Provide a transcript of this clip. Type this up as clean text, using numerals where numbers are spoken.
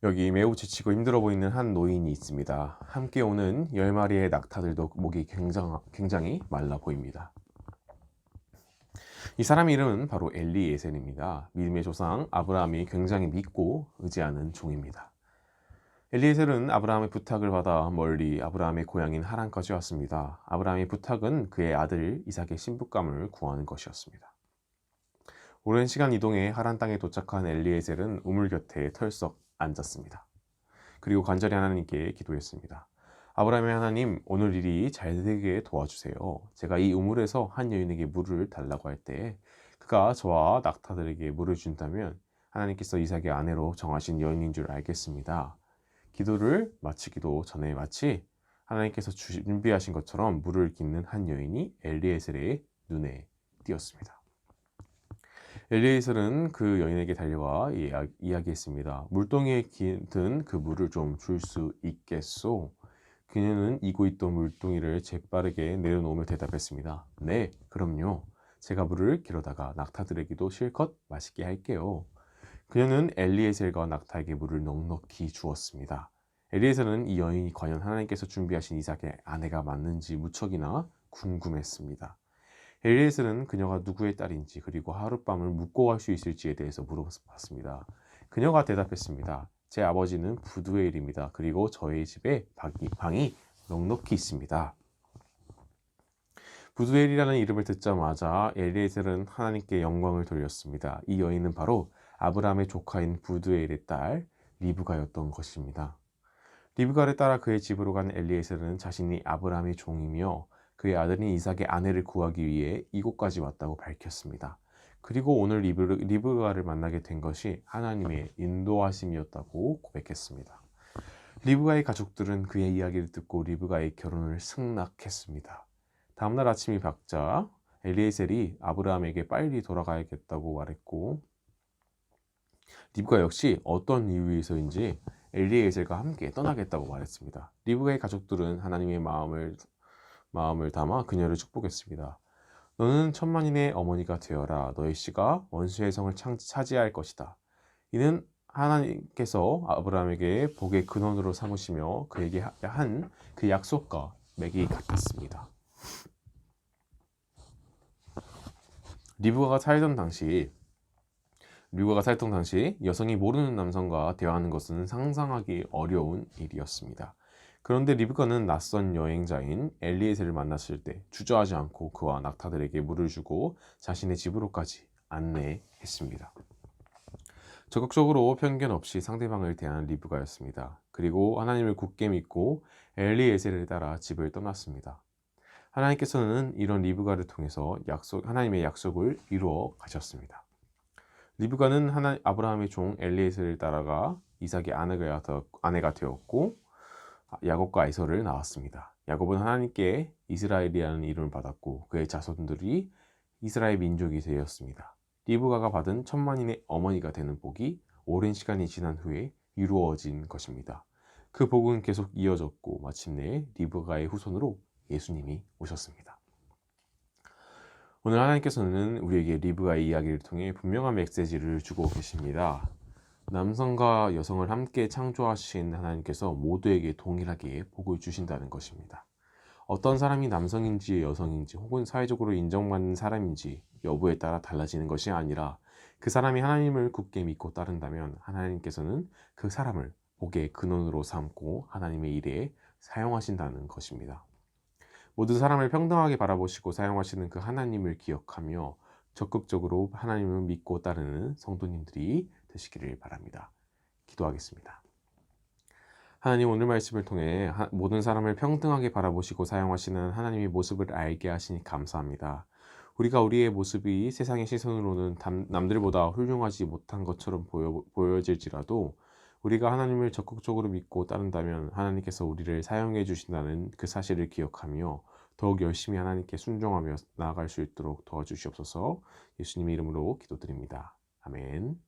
여기 매우 지치고 힘들어 보이는 한 노인이 있습니다. 함께 오는 10마리의 낙타들도 목이 굉장히 말라 보입니다. 이 사람 이름은 바로 엘리에셀입니다. 믿음의 조상 아브라함이 굉장히 믿고 의지하는 종입니다. 엘리에셀은 아브라함의 부탁을 받아 멀리 아브라함의 고향인 하란까지 왔습니다. 아브라함의 부탁은 그의 아들 이삭의 신부감을 구하는 것이었습니다. 오랜 시간 이동해 하란 땅에 도착한 엘리에셀은 우물 곁에 털썩 앉았습니다. 그리고 간절히 하나님께 기도했습니다. 아브라함의 하나님, 오늘 일이 잘 되게 도와주세요. 제가 이 우물에서 한 여인에게 물을 달라고 할 때 그가 저와 낙타들에게 물을 준다면 하나님께서 이삭의 아내로 정하신 여인인 줄 알겠습니다. 기도를 마치기도 전에 마치 하나님께서 준비하신 것처럼 물을 깃는 한 여인이 엘리에셀의 눈에 띄었습니다. 엘리에셀은 그 여인에게 달려와 이야기했습니다. 물동이에 든 그 물을 좀 줄 수 있겠소? 그녀는 이고 있던 물동이를 재빠르게 내려놓으며 대답했습니다. 네, 그럼요. 제가 물을 기르다가 낙타들에게도 실컷 마시게 할게요. 그녀는 엘리에셀과 낙타에게 물을 넉넉히 주었습니다. 엘리에셀은 이 여인이 과연 하나님께서 준비하신 이삭의 아내가 맞는지 무척이나 궁금했습니다. 엘리에셀은 그녀가 누구의 딸인지 그리고 하룻밤을 묵고 갈 수 있을지에 대해서 물어봤습니다. 그녀가 대답했습니다. 제 아버지는 부두엘입니다. 그리고 저희 집에 방이 넉넉히 있습니다. 부두엘이라는 이름을 듣자마자 엘리에셀은 하나님께 영광을 돌렸습니다. 이 여인은 바로 아브라함의 조카인 부두엘의 딸 리브가였던 것입니다. 리브가를 따라 그의 집으로 간 엘리에셀은 자신이 아브라함의 종이며 그의 아들인 이삭의 아내를 구하기 위해 이곳까지 왔다고 밝혔습니다. 그리고 오늘 리브가를 만나게 된 것이 하나님의 인도하심이었다고 고백했습니다. 리브가의 가족들은 그의 이야기를 듣고 리브가의 결혼을 승낙했습니다. 다음날 아침이 밝자 엘리에셀이 아브라함에게 빨리 돌아가야겠다고 말했고 리브가 역시 어떤 이유에서인지 엘리에셀과 함께 떠나겠다고 말했습니다. 리브가의 가족들은 하나님의 마음을 담아 그녀를 축복했습니다. 너는 천만인의 어머니가 되어라. 너의 씨가 원수의 성을 차지할 것이다. 이는 하나님께서 아브라함에게 복의 근원으로 삼으시며 그에게 한 그 약속과 맥이 같았습니다. 리브가가 살던 당시 여성이 모르는 남성과 대화하는 것은 상상하기 어려운 일이었습니다. 그런데 리브가는 낯선 여행자인 엘리에셀을 만났을 때 주저하지 않고 그와 낙타들에게 물을 주고 자신의 집으로까지 안내했습니다. 적극적으로 편견 없이 상대방을 대하는 리브가였습니다. 그리고 하나님을 굳게 믿고 엘리에셀을 따라 집을 떠났습니다. 하나님께서는 이런 리브가를 통해서 하나님의 약속을 이루어 가셨습니다. 리브가는 아브라함의 종 엘리에셀을 따라가 이삭의 아내가 되었고 야곱과 에서를 낳았습니다. 야곱은 하나님께 이스라엘이라는 이름을 받았고 그의 자손들이 이스라엘 민족이 되었습니다. 리브가가 받은 천만인의 어머니가 되는 복이 오랜 시간이 지난 후에 이루어진 것입니다. 그 복은 계속 이어졌고 마침내 리브가의 후손으로 예수님이 오셨습니다. 오늘 하나님께서는 우리에게 리브가의 이야기를 통해 분명한 메시지를 주고 계십니다. 남성과 여성을 함께 창조하신 하나님께서 모두에게 동일하게 복을 주신다는 것입니다. 어떤 사람이 남성인지 여성인지 혹은 사회적으로 인정받는 사람인지 여부에 따라 달라지는 것이 아니라 그 사람이 하나님을 굳게 믿고 따른다면 하나님께서는 그 사람을 복의 근원으로 삼고 하나님의 일에 사용하신다는 것입니다. 모든 사람을 평등하게 바라보시고 사용하시는 그 하나님을 기억하며 적극적으로 하나님을 믿고 따르는 성도님들이 되시기를 바랍니다. 기도하겠습니다. 하나님, 오늘 말씀을 통해 모든 사람을 평등하게 바라보시고 사용하시는 하나님의 모습을 알게 하시니 감사합니다. 우리가 우리의 모습이 세상의 시선으로는 남들보다 훌륭하지 못한 것처럼 보여질지라도 우리가 하나님을 적극적으로 믿고 따른다면 하나님께서 우리를 사용해 주신다는 그 사실을 기억하며 더욱 열심히 하나님께 순종하며 나아갈 수 있도록 도와주시옵소서. 예수님의 이름으로 기도드립니다. 아멘.